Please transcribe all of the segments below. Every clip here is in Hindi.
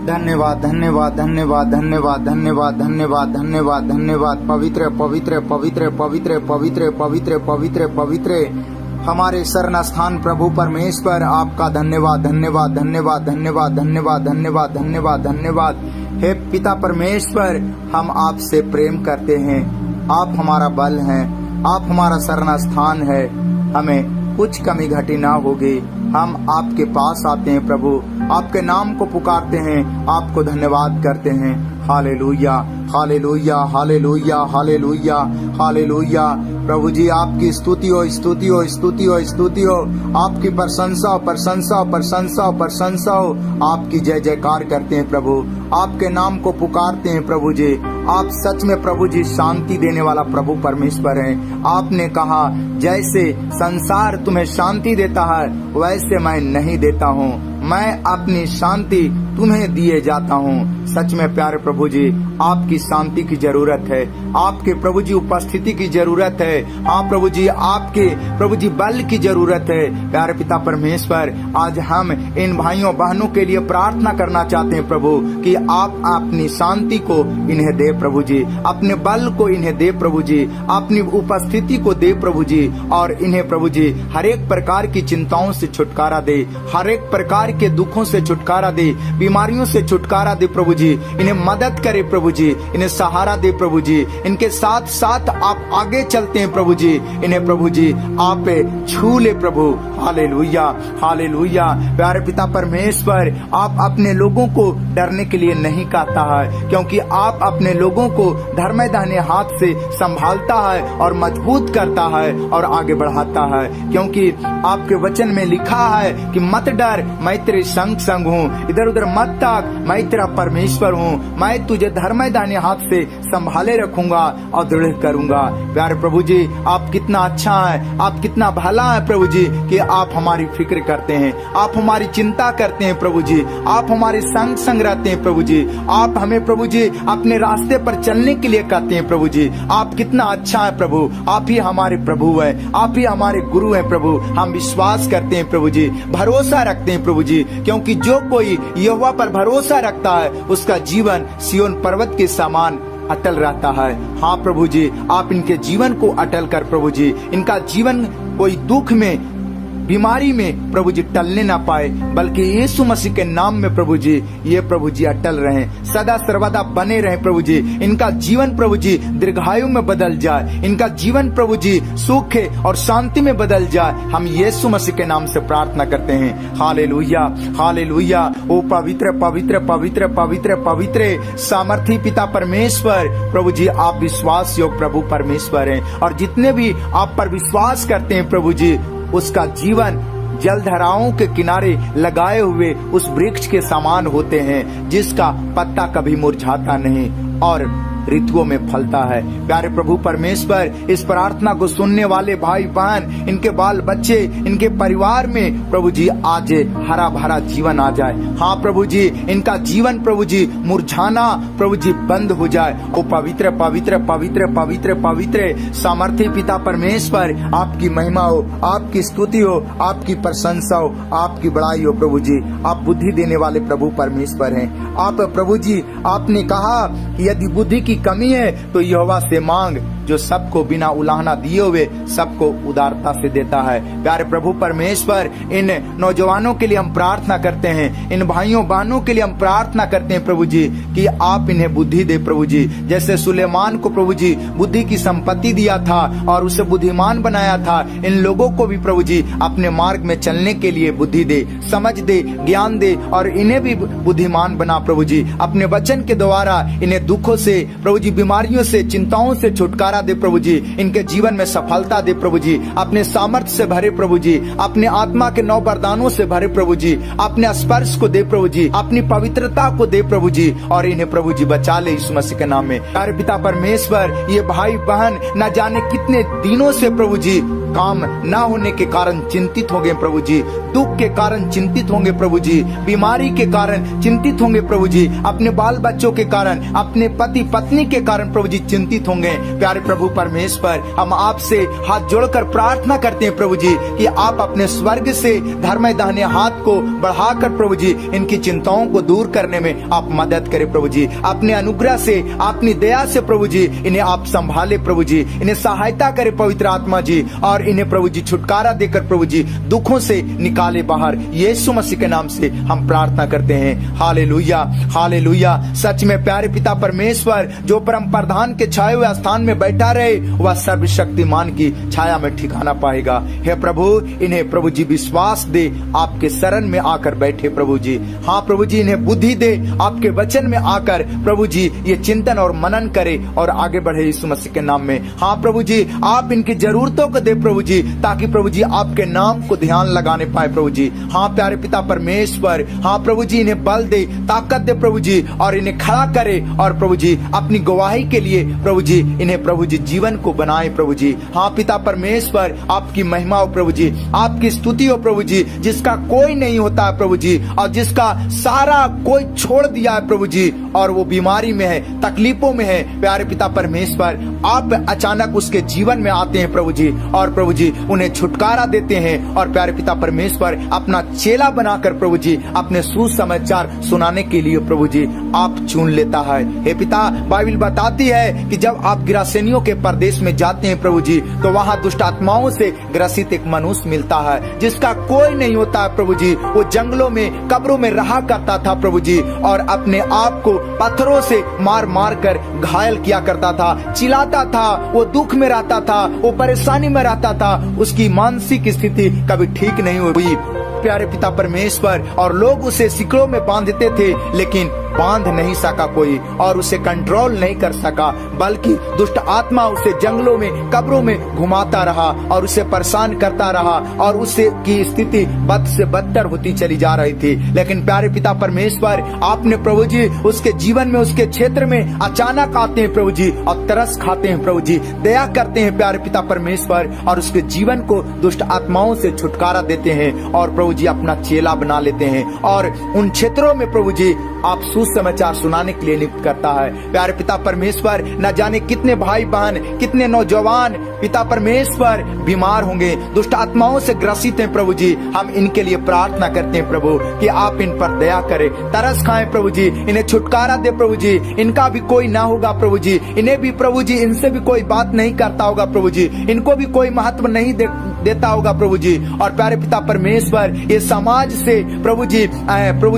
धन्यवाद धन्यवाद धन्यवाद धन्यवाद धन्यवाद धन्यवाद धन्यवाद धन्यवाद। पवित्र पवित्र पवित्र पवित्र पवित्र पवित्र पवित्र पवित्र हमारे शरण स्थान प्रभु परमेश्वर, आपका धन्यवाद धन्यवाद धन्यवाद धन्यवाद धन्यवाद धन्यवाद धन्यवाद धन्यवाद। हे पिता परमेश्वर, हम आपसे प्रेम करते हैं। आप हमारा बल हैं, आप हमारा शरण स्थान है। हमें कुछ कमी घटी ना होगी। हम आपके पास आते हैं प्रभु, आपके नाम को पुकारते हैं, आपको धन्यवाद करते हैं। Hallelujah hallelujah hallelujah hallelujah hallelujah. प्रभु जी, आपकी स्तुति हो स्तुति हो स्तुति हो स्तुति हो। आपकी प्रशंसा हो प्रशंसा हो प्रशंसा हो प्रशंसा हो। आपकी जय जयकार करते हैं प्रभु, आपके नाम को पुकारते हैं प्रभु जी। आप सच में प्रभु जी शांति देने वाला प्रभु परमेश्वर हैं। आपने कहा जैसे संसार तुम्हें शांति देता है वैसे मैं नहीं देता हूँ, मैं अपनी शांति तुम्हें दिए जाता हूँ। सच में प्यारे प्रभु जी, आपकी शांति की जरूरत है, आपके प्रभु जी उपस्थिति की जरूरत है। हाँ प्रभु जी, आपके प्रभु जी बल की जरूरत है। प्यारे पिता परमेश्वर, आज हम इन भाइयों बहनों के लिए प्रार्थना करना चाहते हैं प्रभु कि आप अपनी शांति को इन्हें दे प्रभु जी, अपने बल को इन्हें दे प्रभु जी, अपनी उपस्थिति को दे प्रभु जी। और इन्हें प्रभु जी हर एक प्रकार की चिंताओं से छुटकारा दे, हर एक प्रकार के दुखों से छुटकारा दे, बीमारियों से छुटकारा दे प्रभु जी। इन्हें मदद करे प्रभु जी, इन्हें सहारा दे प्रभु जी। इनके साथ साथ आप आगे चलते हैं प्रभु जी। इन्हें प्रभु जी आप छू ले प्रभु। Hallelujah hallelujah. प्यारे पिता परमेश्वर, आप अपने लोगों को डरने के लिए नहीं कहता है, क्योंकि आप अपने लोगों को धर्म दाहिने हाथ से संभालता है और मजबूत करता है और आगे बढ़ाता है। क्योंकि आपके वचन में लिखा है कि मत डर, मैं तेरे संग संग हूँ, इधर उधर मत ताक, मैं तेरा परमेश्वर हूँ, मैं तुझे धर्म दाहिने हाथ से संभाले रखूंगा और दृढ़ करूंगा। प्यारे प्रभु जी, आप कितना अच्छा है, आप कितना भला है प्रभु जी कि आप हमारी फिक्र करते हैं, आप हमारी चिंता करते हैं प्रभु जी, आप हमारे संग संग रहते हैं प्रभु जी। आप हमें प्रभु जी अपने रास्ते पर चलने के लिए कहते हैं प्रभु जी। आप कितना अच्छा है प्रभु, आप ही हमारे प्रभु है, आप ही हमारे गुरु हैं प्रभु। हम विश्वास करते हैं प्रभु जी, भरोसा रखते हैं प्रभु जी, क्योंकि जो कोई यहोवा पर भरोसा रखता है उसका जीवन सिय्योन पर्वत के समान अटल रहता है। हाँ प्रभु जी, आप इनके जीवन को अटल कर प्रभु जी, इनका जीवन कोई दुख में बीमारी में प्रभु जी टलने ना पाए, बल्कि यीशु मसीह के नाम में प्रभु जी ये प्रभु जी अटल रहें, सदा सर्वदा बने रहें प्रभु जी। इनका जीवन प्रभु जी दीर्घायु में बदल जाए, इनका जीवन प्रभु जी सुख और शांति में बदल जाए। हम यीशु मसीह के नाम से प्रार्थना करते हैं। Hallelujah hallelujah. ओ पवित्र पवित्र पवित्र पवित्र पवित्र सामर्थी पिता परमेश्वर, प्रभु जी आप विश्वास योग प्रभु परमेश्वर हैं, और जितने भी आप पर विश्वास करते हैं प्रभु जी उसका जीवन जलधाराओं के किनारे लगाए हुए उस वृक्ष के समान होते हैं, जिसका पत्ता कभी मुरझाता नहीं और ऋतुओं में फलता है। प्यारे प्रभु परमेश्वर, इस प्रार्थना को सुनने वाले भाई बहन, इनके बाल बच्चे, इनके परिवार में प्रभु जी आज हरा भरा जीवन आ जाए। हाँ प्रभु जी, इनका जीवन प्रभु जी मुरझाना प्रभु जी बंद हो जाए। ओ पवित्र पवित्र पवित्र पवित्र पवित्र सामर्थी पिता परमेश्वर, आपकी महिमा हो, आपकी स्तुति हो, आपकी प्रशंसा हो, आपकी बड़ाई हो प्रभु जी। आप बुद्धि देने वाले प्रभु परमेश्वर हैं। आप प्रभु जी आपने कहा कि यदि बुद्धि की कमी है तो यहोवा से मांग, जो सबको बिना उलाहना दिए हुए सबको उदारता से देता है। प्यारे प्रभु परमेश्वर, इन नौजवानों के लिए हम प्रार्थना करते हैं, इन भाइयों बहनों के लिए हम प्रार्थना करते हैं प्रभु जी कि आप इन्हें बुद्धि दे प्रभु जी। जैसे सुलेमान को प्रभु जी बुद्धि की संपत्ति दिया था और उसे बुद्धिमान बनाया था, इन लोगों को भी प्रभु जी अपने मार्ग में चलने के लिए बुद्धि दे, समझ दे, ज्ञान दे, और इन्हें भी बुद्धिमान बना प्रभु जी। अपने वचन के द्वारा इन्हें दुखों से प्रभु जी, बीमारियों से, चिंताओं से छुटकारा दे प्रभु जी। इनके जीवन में सफलता दे प्रभु जी। अपने सामर्थ्य से भरे प्रभु जी, अपने आत्मा के नौ वरदानों से भरे प्रभु जी। अपने स्पर्श को दे प्रभु जी, अपनी पवित्रता को दे प्रभु जी, और इन्हें प्रभु जी बचा ले यीशु मसीह के नाम में। प्यारे पिता परमेश्वर, ये भाई बहन न जाने कितने दिनों से प्रभु जी काम न होने के कारण चिंतित होंगे प्रभु जी, दुख के कारण चिंतित होंगे प्रभु जी, बीमारी के कारण चिंतित होंगे प्रभु जी, अपने बाल बच्चों के कारण, अपने पति पत्नी पत्नी के कारण प्रभु जी चिंतित होंगे। प्यारे प्रभु परमेश्वर, हम आपसे हाथ जोड़कर प्रार्थना करते हैं प्रभु जी कि आप अपने स्वर्ग से धर्म दाहिने हाथ को बढ़ाकर प्रभु जी इनकी चिंताओं को दूर करने में आप मदद करें प्रभु जी। अपने अनुग्रह से, अपनी दया से प्रभु जी इन्हें आप संभाले प्रभु जी, इन्हें सहायता करे पवित्र आत्मा जी, और इन्हें प्रभु जी छुटकारा देकर प्रभु जी दुखों से निकाले बाहर। यीशु मसीह के नाम से हम प्रार्थना करते हैं। Hallelujah, hallelujah. सच में प्यारे पिता परमेश्वर, जो परम प्रधान के छाए हुए स्थान में बैठा रहे वह सर्वशक्तिमान की छाया में ठिकाना पाएगा। हे प्रभु, इन्हें प्रभु जी विश्वास दे, आपके शरण में आकर बैठे प्रभु जी। हाँ प्रभु जी, इन्हें बुद्धि दे, आपके वचन में आकर प्रभु जी ये चिंतन और मनन करे और आगे बढ़े यीशु मसीह के नाम में। हाँ प्रभु जी, आप इनकी जरूरतों को दे प्रभु जी, ताकि प्रभु जी आपके नाम को ध्यान लगाने पाए प्रभु जी। हाँ प्यारे पिता परमेश्वर, हाँ प्रभु जी इन्हें बल दे, ताकत दे प्रभु जी, और इन्हें खड़ा करे, और प्रभु जी अपनी गवाही के लिए प्रभु जी इन्हें प्रभु जी जीवन को बनाए प्रभु जी। हाँ पिता परमेश्वर, आपकी महिमा हो प्रभु जी, आपकी स्तुति हो प्रभु जी, जिसका कोई नहीं होता है प्रभु जी, और जिसका सारा कोई छोड़ दिया है प्रभु जी, और वो बीमारी में है, तकलीफों में है। प्यारे पिता परमेश्वर, आप अचानक उसके जीवन में आते हैं प्रभु जी, और प्रभु जी उन्हें छुटकारा देते हैं, और प्यारे पिता परमेश्वर अपना चेला बनाकर प्रभु जी अपने सुसमाचार सुनाने के लिए प्रभु जी आप चुन लेता है। हे पिता, बाइबल बताती है कि जब आप गिरासेनियों के प्रदेश में जाते हैं प्रभु जी, तो वहाँ दुष्ट आत्माओं से ग्रसित एक मनुष्य मिलता है जिसका कोई नहीं होता है प्रभु जी। वो जंगलों में, कब्रों में रहा करता था प्रभु जी, और अपने आप को पत्थरों से मार मार कर घायल किया करता था, चिल्लाता था, वो दुख में रहता था, वो परेशानी में रहता था, उसकी मानसिक स्थिति कभी ठीक नहीं हुई प्यारे पिता परमेश्वर, और लोग उसे सिकड़ों में बांधते थे लेकिन बांध नहीं सका कोई, और उसे कंट्रोल नहीं कर सका, बल्कि दुष्ट आत्मा उसे जंगलों में, कब्रों में घुमाता रहा और उसे परेशान करता रहा, और उससे की स्थिति बद से बदतर होती चली जा रही थी। लेकिन प्यारे पिता परमेश्वर, आपने प्रभु जी उसके जीवन में, उसके क्षेत्र में अचानक आते हैं प्रभु जी, और तरस खाते हैं प्रभु जी, दया करते हैं प्यारे पिता परमेश्वर, और उसके जीवन को दुष्ट आत्माओं से छुटकारा देते हैं, और प्रभु जी अपना चेला बना लेते हैं, और उन क्षेत्रों में प्रभु जी आप सुसमाचार सुनाने के लिए नियुक्त करता है। प्यारे पिता परमेश्वर, न जाने कितने भाई बहन, कितने नौजवान पिता परमेश्वर बीमार होंगे, दुष्ट आत्माओं से ग्रसित हैं प्रभु जी। हम इनके लिए प्रार्थना करते हैं प्रभु कि आप इन पर दया करें, तरस खाएं प्रभु जी, इन्हें छुटकारा दे प्रभु जी। इनका भी कोई ना होगा प्रभु जी, इन्हें भी प्रभु जी इनसे भी कोई बात नहीं करता होगा प्रभु जी, इनको भी कोई महत्व नहीं देता होगा प्रभु जी। और प्यारे पिता परमेश्वर, ये समाज से प्रभु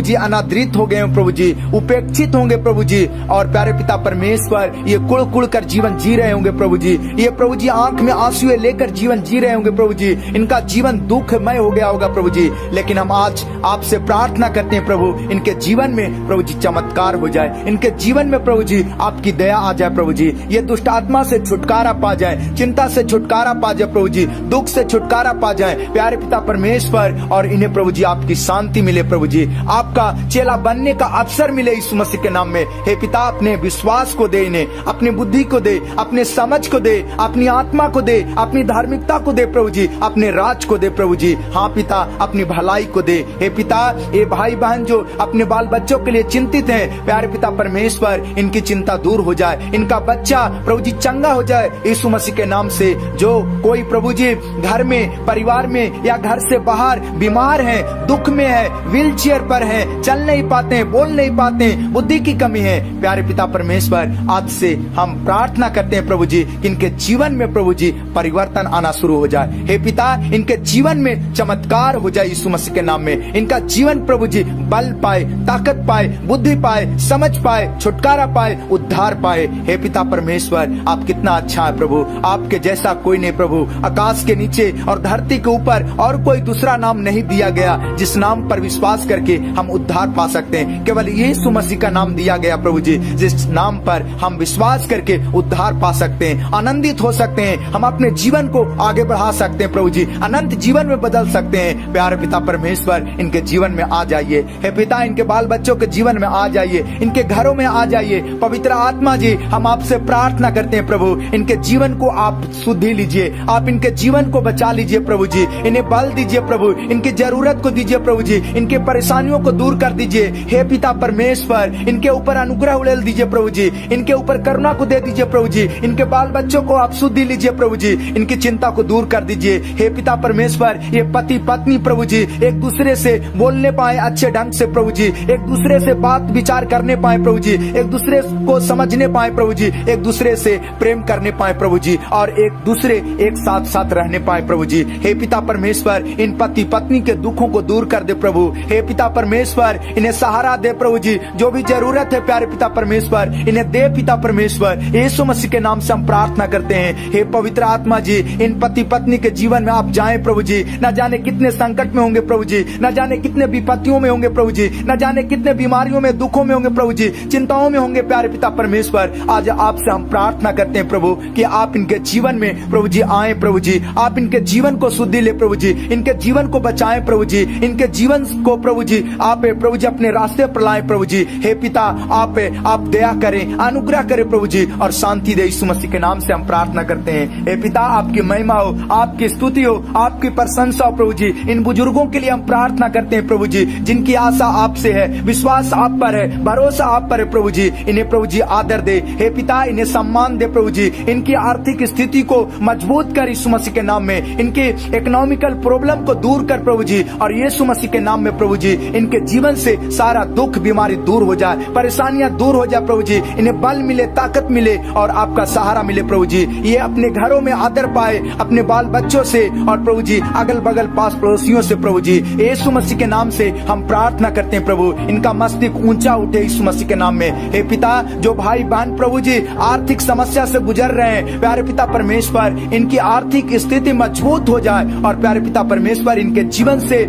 जी अनादृत हो गए हैं प्रभु जी, उपेक्षित होंगे प्रभु जी, और प्यारे पिता परमेश्वर ये कुड़ कुड़ कर जीवन जी रहे होंगे प्रभु जी, ये प्रभु जी आंख में आंसू लेकर जीवन जी रहे होंगे प्रभु जी, इनका जीवन दुखमय हो गया होगा प्रभु जी। लेकिन हम आज आपसे प्रार्थना करते हैं प्रभु, इनके जीवन में प्रभु जी चमत्कार हो जाए, इनके जीवन में प्रभु जी आपकी दया आ जाए प्रभु जी, ये दुष्ट आत्मा से छुटकारा पा जाए, चिंता से छुटकारा पा जाए प्रभु जी, दुख से छुटकारा पा जाए प्यारे पिता परमेश्वर, और इन्हें प्रभु जी आपकी शांति मिले प्रभु जी, आपका चेला बनने का अवसर मिले यीशु मसीह के नाम में। हे पिता, अपने विश्वास को दे, इन्हें अपनी बुद्धि को दे, अपने समझ को दे, अपनी आत्मा को दे, अपनी धार्मिकता को दे प्रभु जी, अपने राज को दे प्रभु जी। हाँ पिता, अपनी भलाई को दे। हे पिता, ये भाई बहन जो अपने बाल बच्चों के लिए चिंतित हैं, प्यारे पिता परमेश्वर, इनकी चिंता दूर हो जाए, इनका बच्चा प्रभु जी चंगा हो जाए यीशु मसीह के नाम से। जो कोई प्रभु जी घर में, परिवार में या घर से बाहर बीमार है, दुख में है, व्हील चेयर पर है, चल नहीं पाते, बोल नहीं पाते, बुद्धि की कमी है, प्यारे पिता परमेश्वर, आज से हम प्रार्थना करते हैं प्रभु जी कि इनके जीवन में प्रभु जी परिवर्तन आना शुरू हो जाए। हे पिता, इनके जीवन में चमत्कार हो जाए यीशु मसीह के नाम में, इनका जीवन प्रभु जी बल पाए, ताकत पाए, बुद्धि पाए, समझ पाए, छुटकारा पाए, उद्धार पाए। हे पिता परमेश्वर, आप कितना अच्छा है प्रभु, आपके जैसा कोई नहीं प्रभु, आकाश के नीचे और धरती के ऊपर और कोई दूसरा नाम नहीं दिया गया जिस नाम पर विश्वास करके हम उद्धार पा सकते हैं, केवल यीशु मसीह का नाम दिया गया प्रभु जी, जिस नाम पर हम विश्वास करके उद्धार पा सकते हैं, आनंदित हो सकते हैं, हम अपने जीवन को आगे बढ़ा सकते हैं प्रभु जी, अनंत जीवन में बदल सकते हैं। प्यारे पिता परमेश्वर, इनके जीवन में आ जाइए। हे पिता, इनके बाल बच्चों के जीवन में आ जाइए, इनके घरों में आ जाइए। पवित्र आत्मा जी, हम आपसे प्रार्थना करते हैं प्रभु, इनके जीवन को आप शुद्धि लीजिए, आप इनके जीवन को बचा लीजिए प्रभु जी, इन्हें बल दीजिए प्रभु, इनकी जरूरत को दीजिए प्रभु जी, इनके परेशानियों को दूर कर दीजिए हे पिता परमेश्वर। इनके ऊपर अनुग्रह उड़ेल दीजिए प्रभु जी, इनके ऊपर करुणा को दे दीजिए प्रभु जी, इनके बाल बच्चों को आप शुद्धि लीजिए प्रभु जी, इनकी चिंता को दूर कर दीजिए हे पिता परमेश्वर। ये पति पत्नी प्रभु जी एक दूसरे से बोलने पाए अच्छे ढंग से प्रभु जी, एक दूसरे से बात विचार करने पाए प्रभु जी, एक दूसरे को समझने पाए प्रभु जी, एक दूसरे से प्रेम करने पाए प्रभु जी, और एक दूसरे एक साथ साथ रहने पाए प्रभु जी हे पिता परमेश्वर। इन पति पत्नी के दुखों को दूर कर दे प्रभु हे पिता परमेश्वर, इन्हें सहारा दे प्रभु जी, जो भी जरूरत है प्यारे पिता परमेश्वर इन्हें दे पिता परमेश्वर। यीशु मसीह के नाम से हम प्रार्थना करते हैं हे पवित्र आत्मा जी, इन पति पत्नी के जीवन में आप जाएं प्रभु जी, न जाने कितने संकट में होंगे प्रभु जी, न जाने कितने विपत्तियों में होंगे प्रभु जी, न जाने कितने बीमारियों में दुखों में होंगे प्रभु जी, चिंताओं में होंगे प्यारे पिता परमेश्वर। आज आपसे हम प्रार्थना करते हैं प्रभु कि आप इनके जीवन में प्रभु जी आए प्रभु जी, आप इनके जीवन को शुद्धि ले प्रभु जी, इनके जीवन को बचाएं प्रभु जी, इनके जीवन को प्रभु जी आप प्रभु जी अपने रास्ते पर लाएं प्रभु जी हे पिता। आप दया करें, अनुग्रह करें प्रभु जी और शांति दे। यीशु मसीह के नाम से हम प्रार्थना करते हैं हे पिता, आपकी महिमा हो, आपकी स्तुति हो, आपकी प्रशंसा हो प्रभु जी। इन बुजुर्गों के लिए हम प्रार्थना करते हैं प्रभु जी, जिनकी आशा आपसे है, विश्वास आप पर है, भरोसा आप पर है प्रभु जी। इन्हें प्रभु जी आदर दे हे पिता, इन्हें सम्मान दे प्रभु जी, इनकी आर्थिक स्थिति को मजबूत कर यीशु मसीह के नाम में, इनके इकोनॉमिकल प्रॉब्लम को दूर कर प्रभु जी, और यीशु मसीह के नाम में प्रभु जी इनके जीवन से सारा दुख बीमारी दूर हो जाए, परेशानियां दूर हो जाए प्रभु जी, इन्हें बल मिले, ताकत मिले और आपका सहारा मिले प्रभु जी। ये अपने घरों में आदर पाए, अपने बाल बच्चों से और प्रभु जी अगल बगल पास पड़ोसियों से प्रभु जी। यीशु मसीह के नाम से हम प्रार्थना करते हैं प्रभु, इनका मस्तिष्क ऊंचा उठे यीशु मसीह के नाम में हे पिता। जो भाई बहन प्रभु जी आर्थिक समस्या से गुजर रहे हैं प्यारे पिता परमेश्वर, इनकी आर्थिक स्थिति मजबूत हो जाए और प्यारे पिता परमेश्वर इनके जीवन से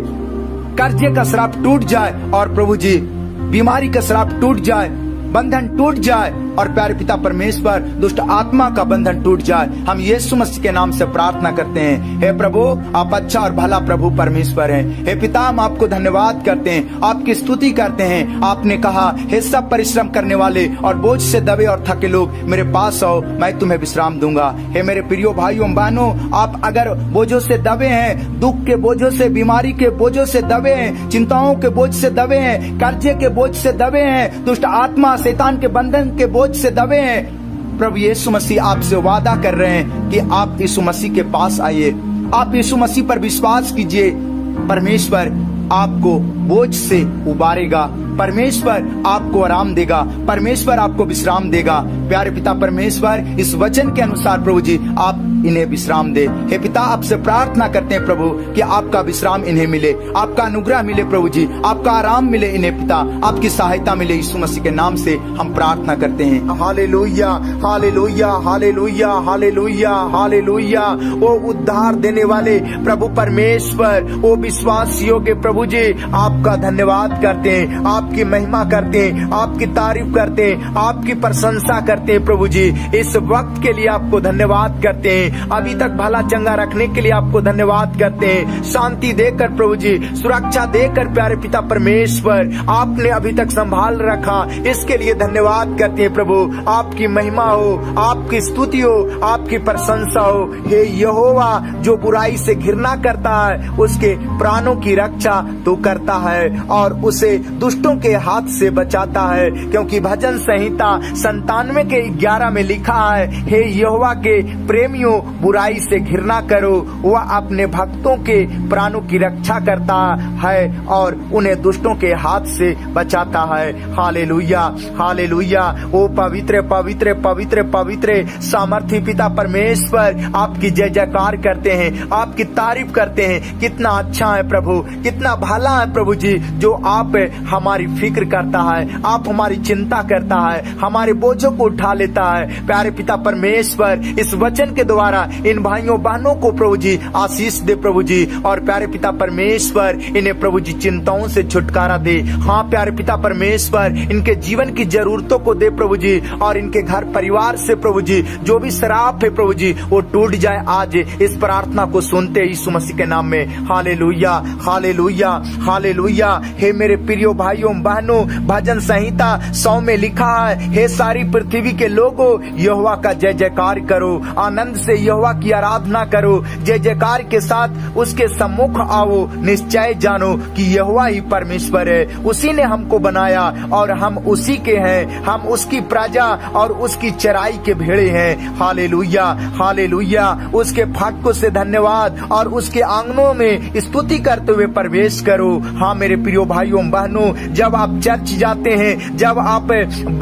कर्जे का श्राप टूट जाए और प्रभु जी बीमारी का श्राप टूट जाए, बंधन टूट जाए और प्यारे पिता परमेश्वर दुष्ट आत्मा का बंधन टूट जाए। हम यीशु मसीह के नाम से प्रार्थना करते हैं हे प्रभु, आप अच्छा और भला प्रभु परमेश्वर हैं हे पिता। हम आपको धन्यवाद करते हैं, आपकी स्तुति करते हैं। आपने कहा हे सब परिश्रम करने वाले और बोझ से दबे और थके लोग मेरे पास आओ, मैं तुम्हें विश्राम दूंगा। हे मेरे प्रियो भाइयों बहनों, आप अगर बोझों से दबे हैं, दुख के बोझों से, बीमारी के बोझों से दबे हैं, चिंताओं के बोझ से दबे हैं, कर्जे के बोझ से दबे हैं, दुष्ट आत्मा शैतान के बंधन के बोझ से दबे हैं, प्रभु यीशु मसीह आपसे वादा कर रहे हैं कि आप यीशु मसीह के पास आइए, आप यीशु मसीह पर विश्वास कीजिए। परमेश्वर आपको बोझ से उबारेगा, परमेश्वर आपको आराम देगा, परमेश्वर आपको विश्राम देगा। प्यारे पिता परमेश्वर, इस वचन के अनुसार प्रभु जी आप इन्हें विश्राम दे। हे पिता, आपसे प्रार्थना करते हैं प्रभु कि आपका विश्राम इन्हें मिले, आपका अनुग्रह मिले प्रभु जी, आपका आराम मिले इन्हें पिता, आपकी सहायता मिले। यीशु मसीह के नाम से हम प्रार्थना करते हैं। Hallelujah, hallelujah, hallelujah, hallelujah, hallelujah. ओ उद्धार देने वाले प्रभु परमेश्वर, ओ विश्वास योग्य प्रभु जी, आपका धन्यवाद करते हैं, आपकी महिमा करते हैं, आपकी तारीफ करते हैं, आपकी प्रशंसा करते हैं प्रभु जी। इस वक्त के लिए आपको धन्यवाद करते हैं, अभी तक भला चंगा रखने के लिए आपको धन्यवाद करते हैं, शांति देकर प्रभु जी, सुरक्षा देकर प्यारे पिता परमेश्वर आपने अभी तक संभाल रखा, इसके लिए धन्यवाद करते हैं प्रभु। आपकी महिमा हो, आपकी स्तुति हो, आपकी प्रशंसा हो। हे यहोवा, जो बुराई से घृणा करता है उसके प्राणों की रक्षा तो करता है और उसे दुष्टों के हाथ से बचाता है, क्योंकि भजन संहिता 97:11 में लिखा है, हे यहोवा के प्रेमियों, बुराई से घृणा करो, वह अपने भक्तों के प्राणों की रक्षा करता है और उन्हें दुष्टों के हाथ से बचाता है। Hallelujah, hallelujah. ओ पवित्र पवित्र पवित्र पवित्र सामर्थी पिता परमेश्वर, आपकी जय जयकार करते हैं, आपकी तारीफ करते हैं। कितना अच्छा है प्रभु, कितना भला है प्रभु जी, जो आप हमारी फिक्र करता है, आप हमारी चिंता करता है, हमारे बोझों को उठा लेता है। प्यारे पिता परमेश्वर, इस वचन के द्वारा इन भाइयों बहनों को प्रभु जी आशीष दे प्रभु जी, और प्यारे पिता परमेश्वर इन्हें प्रभु जी चिंताओं से छुटकारा दे। हाँ प्यारे पिता परमेश्वर, इनके जीवन की जरूरतों को दे प्रभु जी, और इनके घर परिवार से प्रभु जी जो भी श्राप है प्रभु जी वो टूट जाए आज। इस प्रार्थना को सुनते यीशु मसीह के नाम में। Hallelujah, hallelujah, hallelujah. हे मेरे प्रियो भाइयों भाइयों बहनों, भजन संहिता 100 में लिखा है, हे सारी पृथ्वी के लोगों, यहोवा का जय जयकार करो, आनंद से यहोवा की आराधना करो, जय जयकार के साथ उसके सम्मुख आओ, निश्चय जानो कि यहोवा ही परमेश्वर है, उसी ने हमको बनाया और हम उसी के हैं, हम उसकी प्रजा और उसकी चराई के भेड़े हैं। Hallelujah, hallelujah. उसके फाटकों से धन्यवाद और उसके आंगनों में स्तुति करते हुए प्रवेश करो। हाँ मेरे प्रियो भाइयों बहनों, जब आप चर्च जाते हैं, जब आप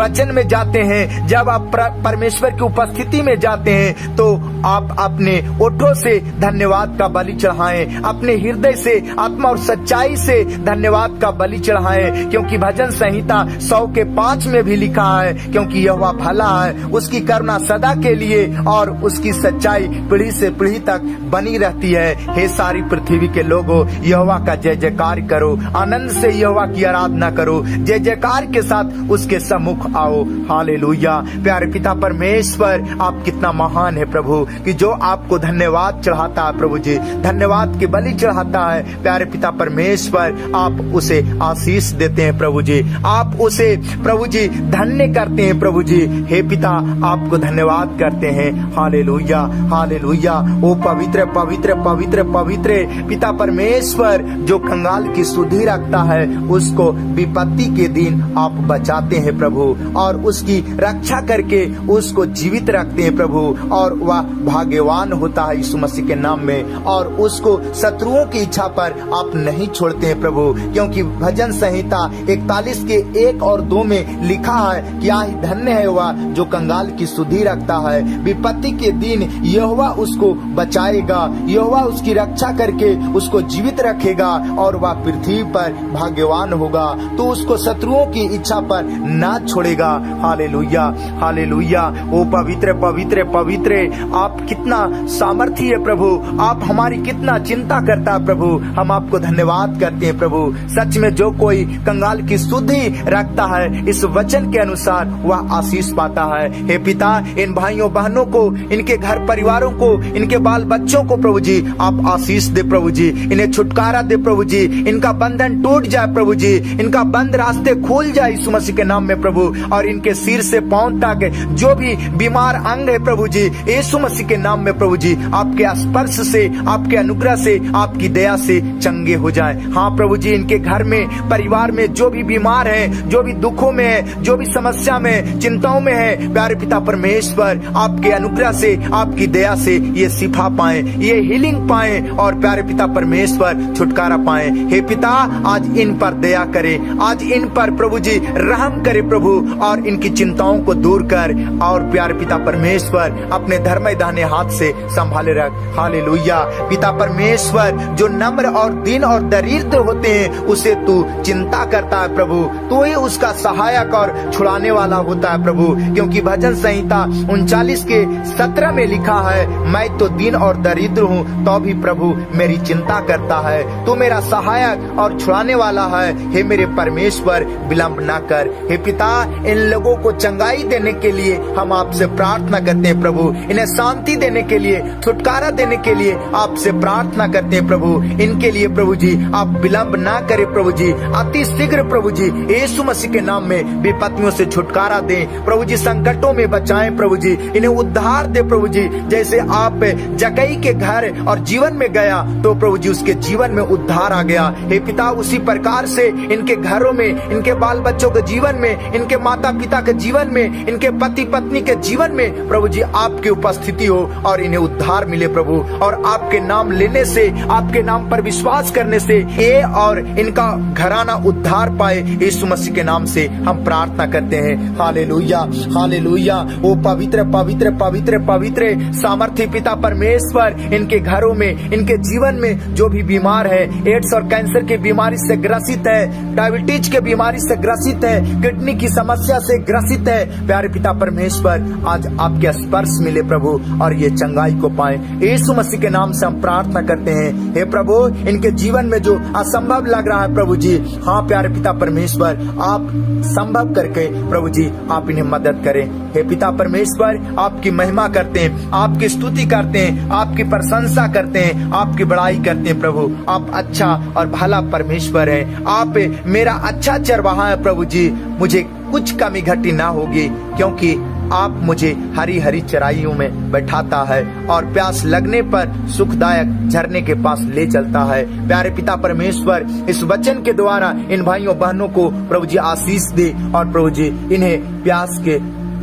वचन में जाते हैं, जब आप परमेश्वर की उपस्थिति में जाते हैं, तो आप अपने ओठों से धन्यवाद का बलि चढ़ाएं, अपने हृदय से, आत्मा और सच्चाई से धन्यवाद का बलि चढ़ाएं, क्योंकि भजन संहिता 100:5 में भी लिखा है, क्योंकि यहोवा भला है, उसकी करुणा सदा के लिए और उसकी सच्चाई पीढ़ी से पीढ़ी तक बनी रहती है। हे सारी पृथ्वी के लोगों, यहोवा का जय जयकार करो, आनंद से यहोवा की आराधना करो, जय जयकार के साथ उसके सम्मुख आओ। हालेलुया। प्यारे पिता परमेश्वर, आप कितना महान है प्रभु, कि जो आपको धन्यवाद चढ़ाता है प्रभु जी, धन्यवाद के बलि चढ़ाता है। प्यारे पिता परमेश्वर, आप उसे आशीष देते हैं प्रभु जी, आप उसे प्रभु जी धन्य करते हैं प्रभु जी। हे पिता, आपको धन्यवाद करते हैं। Hallelujah, hallelujah. ओ पवित्र पवित्र पवित्र पवित्र पिता परमेश्वर, जो कंगाल की सुधि रखता है, उसको विपत्ति के दिन आप बचाते हैं प्रभु, और उसकी रक्षा करके उसको जीवित रखते हैं प्रभु, और वह भाग्यवान होता है यीशु मसीह के नाम में, और उसको शत्रुओं की इच्छा पर आप नहीं छोड़ते हैं प्रभु, क्योंकि भजन संहिता 41:1 और 2 में लिखा है, क्या ही धन्य है वह जो कंगाल की सुधि रखता है, विपत्ति के दिन यहोवा उसको बचाएगा, यहोवा उसकी रक्षा करके उसको जीवित रखेगा, और वह पृथ्वी पर भाग्यवान होगा, तो उसको शत्रुओं की इच्छा पर ना छोड़ेगा। Hallelujah, hallelujah. ओ पवित्र पवित्र पवित्र, आप कितना सामर्थी है प्रभु, आप हमारी कितना चिंता करता है प्रभु, हम आपको धन्यवाद करते हैं प्रभु। सच में जो कोई कंगाल की सुधि रखता है, इस वचन के अनुसार वह आशीष पाता है। हे पिता, इन भाइयों बहनों को, इनके घर परिवारों को, इनके बाल बच्चों को प्रभु जी आप आशीष दे प्रभु जी, इन्हें छुटकारा दे प्रभु जी, इनका बंधन टूट जाए प्रभु जी, इनका बंद रास्ते खुल जाए यीशु मसीह के नाम में प्रभु, और इनके सिर से पांव तक जो भी बीमार अंग है प्रभु जी, यीशु मसीह के नाम में प्रभु जी आपके स्पर्श से, आपके अनुग्रह से, आपकी दया से चंगे हो जाए। हाँ प्रभु जी, इनके घर में, परिवार में जो भी बीमार है, जो भी दुखों में है, जो भी समस्या में, चिंताओं में है, प्यारे पिता परमेश्वर, आपके अनुग्रह से, आपकी दया से ये शिफा पाए, ये हीलिंग पाए, और प्यारे पिता परमेश्वर छुटकारा पाए। हे पिता, आज इन पर दया करे, आज इन पर प्रभु जी रहम करे प्रभु, और इनकी चिंताओं को दूर कर, और प्यारे पिता परमेश्वर अपने धर्म दाहिने हाथ से संभाले रख। हालेलुया। पिता परमेश्वर, जो नम्र और दीन और दरिद्र होते हैं, उसे तू चिंता करता है प्रभु, तो ही उसका सहायक और छुड़ाने वाला होता है प्रभु, क्योंकि भजन संहिता 39:17 में लिखा है, मैं तो दीन और दरिद्र हूँ, तो भी प्रभु मेरी चिंता करता है, तू मेरा सहायक और छुड़ाने वाला है। हे मेरे परमेश्वर, विलंब न कर। हे पिता, इन लोगों को चंगाई देने के लिए हम आपसे प्रार्थना करते हैं प्रभु, इन्हें शांति देने के लिए, छुटकारा देने के लिए आपसे प्रार्थना करते हैं प्रभु। इनके लिए प्रभु जी आप विलंब ना करें प्रभु जी, अति शीघ्र प्रभु जी यीशु मसीह के नाम में विपत्तियों से छुटकारा दें प्रभु जी, संकटों में बचाएं प्रभु जी, इन्हें उद्धार दे प्रभु जी। जैसे आप जक्कई के घर और जीवन में गया, तो प्रभु जी उसके जीवन में उद्धार आ गया। हे पिता, उसी प्रकार से इनके घरों में, इनके बाल बच्चों के जीवन में, इनके माता पिता के जीवन में, इनके पति पत्नी के जीवन में प्रभु जी आपकी उपस्थिति हो, और इन्हें उद्धार मिले प्रभु, और आपके नाम लेने से, आपके नाम पर विश्वास करने से ये और इनका घराना उद्धार पाए, यीशु मसीह के नाम से हम प्रार्थना करते हैं। Hallelujah, hallelujah. ओ पवित्र पवित्र पवित्र पवित्र सामर्थी पिता परमेश्वर, इनके घरों में, इनके जीवन में जो भी बीमार है, एड्स और कैंसर की बीमारी से ग्रसित है, डायबिटीज के बीमारी से ग्रसित है, किडनी की समस्या से ग्रसित है, प्यारे पिता परमेश्वर, आज आपके स्पर्श मिले प्रभु, और ये चंगाई को पाए, यीशु मसीह के नाम से हम प्रार्थना करते हैं। हे प्रभु, इनके जीवन में जो असंभव लग रहा है प्रभु जी, हाँ प्यारे पिता परमेश्वर, आप संभव करके प्रभु जी आप इन्हें मदद करें। हे पिता परमेश्वर आपकी महिमा करते हैं, आपकी स्तुति करते हैं, आपकी प्रशंसा करते हैं, आपकी बड़ाई करते हैं। प्रभु आप अच्छा और भला परमेश्वर है, आप मेरा अच्छा चरवाहा है। प्रभु जी मुझे कुछ कमी घटी ना होगी, क्योंकि आप मुझे हरी हरी चराइयों में बैठाता है और प्यास लगने पर सुखदायक झरने के पास ले चलता है। प्यारे पिता परमेश्वर इस वचन के द्वारा इन भाइयों बहनों को प्रभु जी आशीष दे और प्रभु जी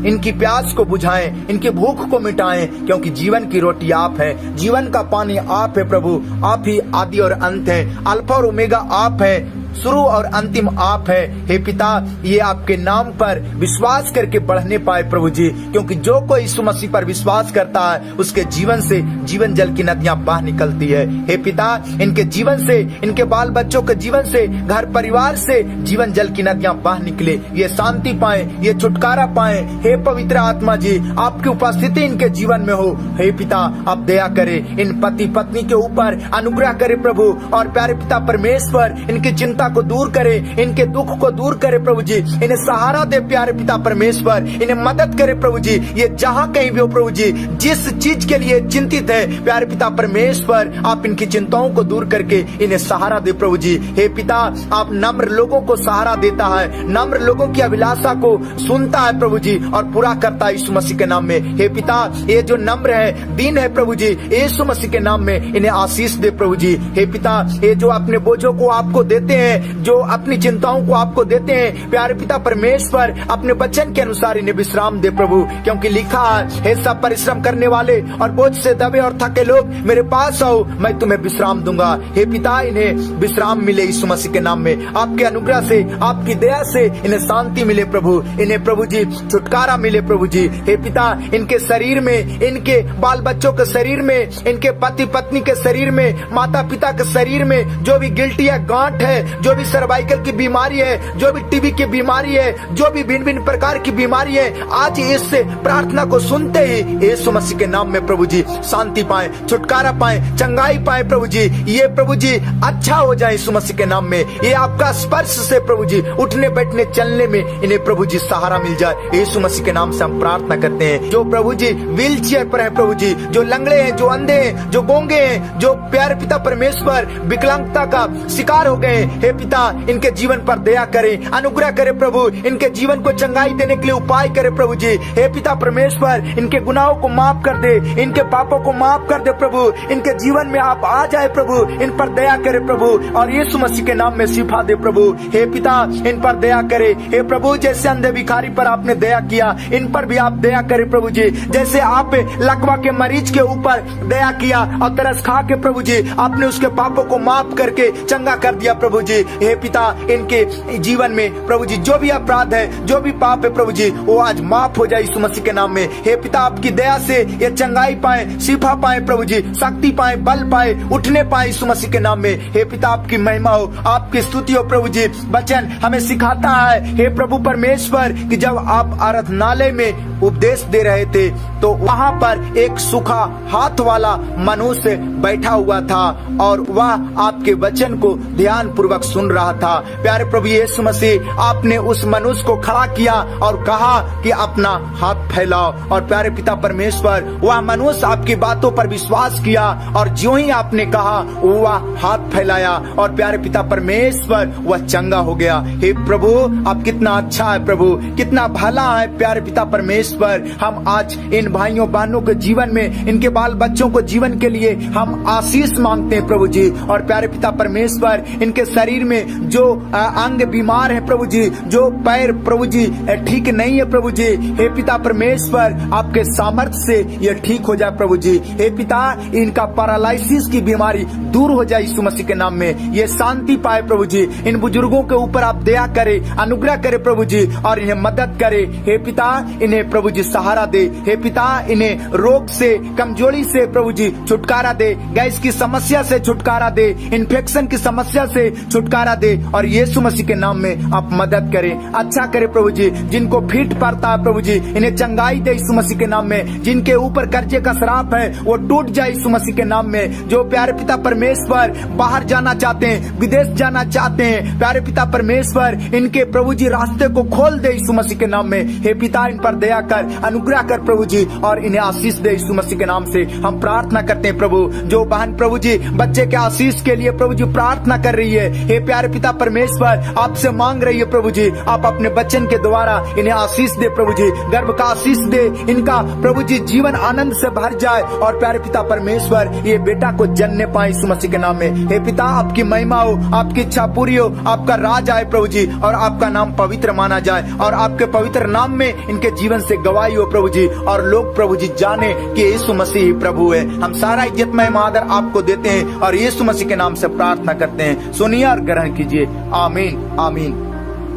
इनकी प्यास को बुझाएं, इनकी भूख को मिटाएं, क्योंकि जीवन की रोटी आप हैं, जीवन का पानी आप है। प्रभु आप ही आदि और अंत हैं, अल्फा और ओमेगा आप हैं, शुरू और अंतिम आप है। हे पिता ये आपके नाम पर विश्वास करके बढ़ने पाए प्रभु जी, क्योंकि जो कोई यीशु मसीह पर विश्वास करता है उसके जीवन से जीवन जल की नदियां बाहर निकलती है। हे पिता इनके जीवन से, इनके बाल बच्चों के जीवन से, घर परिवार से जीवन जल की नदियां बाहर निकले, ये शांति पाए, ये छुटकारा पाए। हे पवित्र आत्मा जी आपकी उपस्थिति इनके जीवन में हो। हे पिता आप दया करे, इन पति पत्नी के ऊपर अनुग्रह करे प्रभु, और प्यारे पिता परमेश्वर इनकी चिंता को दूर करे, इनके दुख को दूर करे प्रभु जी, इन्हें सहारा दे प्यारे पिता परमेश्वर, इन्हें मदद करे प्रभु जी। ये जहां कहीं भी हो प्रभु जी, जिस चीज के लिए चिंतित है प्यारे पिता परमेश्वर आप इनकी चिंताओं को दूर करके इन्हें सहारा दे प्रभु जी। हे पिता आप नम्र लोगों को सहारा देता है, नम्र लोगों की अभिलाषा को सुनता है प्रभु जी और पूरा करता है यीशु मसीह के नाम में। हे पिता ये जो नम्र है, दीन है प्रभु जी, यीशु मसीह के नाम में इन्हें आशीष दे प्रभु जी। हे पिता ये जो अपने बोझों को आपको देते हैं, जो अपनी चिंताओं को आपको देते हैं, प्यारे पिता परमेश्वर अपने वचन के अनुसार इन्हें विश्राम दे प्रभु, क्योंकि लिखा है सब परिश्रम करने वाले और बोझ से दबे और थके लोग मेरे पास आओ, मैं तुम्हें विश्राम दूंगा। हे पिता इन्हें विश्राम मिले यीशु मसीह के नाम में, आपके अनुग्रह से, आपकी दया से इन्हें शांति मिले प्रभु, इन्हें प्रभु जी छुटकारा मिले प्रभु जी। हे पिता इनके शरीर में, इनके बाल बच्चों के शरीर में, इनके पति पत्नी के शरीर में, माता पिता के शरीर में जो भी गिल्टी है, गांठ है, जो भी सर्वाइकल की बीमारी है, जो भी टीबी की बीमारी है, जो भी भिन्न भिन्न प्रकार की बीमारी है, आज इस प्रार्थना को सुनते ही यीशु मसीह के नाम में प्रभु जी शांति पाए, छुटकारा पाए, चंगाई पाए प्रभु जी। ये प्रभु जी अच्छा हो जाए यीशु मसीह के नाम में, ये आपका स्पर्श से प्रभु जी उठने बैठने चलने में इन्हें प्रभु जी सहारा मिल जाए। यीशु मसीह के नाम से हम प्रार्थना करते हैं। जो प्रभु जी व्हील चेयर पर है प्रभु जी, जो लंगड़े हैं, जो अंधे हैं, जो गूंगे हैं, जो प्यारे पिता परमेश्वर विकलांगता का शिकार हो गए, हे पिता इनके जीवन पर दया करें, अनुग्रह करे प्रभु, इनके जीवन को चंगाई देने के लिए उपाय करे प्रभु जी। हे पिता परमेश्वर इनके गुनाहों को माफ कर दे, इनके पापों को माफ कर दे प्रभु, इनके जीवन में आप आ जाए प्रभु, इन पर दया करे प्रभु और यीशु मसीह के नाम में शिफा दे प्रभु। हे पिता इन पर दया करे, हे प्रभु जैसे अंधे भिखारी पर आपने दया किया, इन पर भी आप दया करे प्रभु जी। जैसे आप लकवा के मरीज के ऊपर दया किया और तरस खा के प्रभु जी आपने उसके पापों को माफ करके चंगा कर दिया प्रभु जी। हे पिता इनके जीवन में प्रभु जी जो भी अपराध है, जो भी पाप है प्रभु जी, वो आज माफ हो जाए यीशु मसीह के नाम में। हे पिता आपकी दया से ये चंगाई पाए, शिफा पाए प्रभु जी, शक्ति पाए, बल पाए, उठने पाए यीशु मसीह के नाम में। हे पिता आपकी महिमा हो, आपकी स्तुति हो प्रभु जी। वचन हमें सिखाता है हे प्रभु परमेश्वर कि जब आप आराधनालय में उपदेश दे रहे थे तो वहाँ पर एक सूखा हाथ वाला मनुष्य बैठा हुआ था और वह आपके वचन को ध्यान पूर्वक सुन रहा था। प्यारे प्रभु यीशु मसीह आपने उस मनुष्य को खड़ा किया और कहा कि अपना हाथ फैलाओ, और प्यारे पिता परमेश्वर वह मनुष्य आपकी बातों पर विश्वास किया और जो ही आपने कहा वह हाथ फैलाया और प्यारे पिता परमेश्वर वह चंगा हो गया। हे प्रभु आप कितना अच्छा है प्रभु, कितना भला है प्यारे पिता परमेश्वर। हम आज इन भाइयों बहनों के जीवन में, इनके बाल बच्चों को जीवन के लिए हम आशीष मांगते हैं प्रभु जी। और प्यारे पिता परमेश्वर इनके शरीर में जो अंग बीमार है प्रभु जी, जो पैर प्रभु जी ठीक नहीं है प्रभु जी, हे पिता परमेश्वर आपके सामर्थ्य से ये ठीक हो जाए प्रभु जी। हे पिता इनका पैरालिसिस की बीमारी दूर हो जाए यीशु मसीह के नाम में, ये शांति पाए प्रभु जी। इन बुजुर्गों के ऊपर आप दया करे, अनुग्रह करे प्रभु जी और इन्हें मदद करे। हे पिता इन्हें प्रभु जी सहारा दे। हे पिता इन्हें रोग से, कमजोरी से प्रभु जी छुटकारा दे, गैस की समस्या से छुटकारा दे, इन्फेक्शन की समस्या से छुटकारा छुटकारा दे और यीशु मसीह के नाम में आप मदद करें, अच्छा करें प्रभु जी। जिनको फीट पड़ता है प्रभु जी, इन्हें चंगाई दे यीशु मसीह के नाम में। जिनके ऊपर कर्जे का श्राप है वो टूट जाए यीशु मसीह के नाम में। जो प्यारे पिता परमेश्वर बाहर जाना चाहते हैं, विदेश जाना चाहते हैं, प्यारे पिता परमेश्वर इनके प्रभु जी रास्ते को खोल दे यीशु मसीह के नाम में। हे पिता, इन पर दया कर, अनुग्रह कर प्रभु जी, और इन्हें आशीष दे यीशु मसीह के नाम से हम प्रार्थना करते हैं प्रभु। जो बहन प्रभु जी बच्चे के आशीष के लिए प्रभु जी प्रार्थना कर रही है, हे प्यारे पिता परमेश्वर आपसे मांग रही है प्रभु जी, आप अपने बच्चन के द्वारा इन्हें आशीष दे प्रभु जी, गर्भ का आशीष दे, इनका प्रभु जी जीवन आनंद से भर जाए और प्यारे पिता परमेश्वर ये बेटा को जन्ने पाए यीशु मसीह के नाम में। हे पिता, आपकी महिमा हो, आपकी इच्छा पूरी हो, आपका राज आए प्रभु जी, और आपका नाम पवित्र माना जाए, और आपके पवित्र नाम में इनके जीवन से गवाही हो प्रभु जी, और लोग प्रभु जी जाने कि यीशु मसीह ही प्रभु है। हम सारा इज्जत में आदर आपको देते हैं और यीशु मसीह के नाम से प्रार्थना करते हैं। सुनिए और ग्रहण कीजिए। आमीन, आमीन।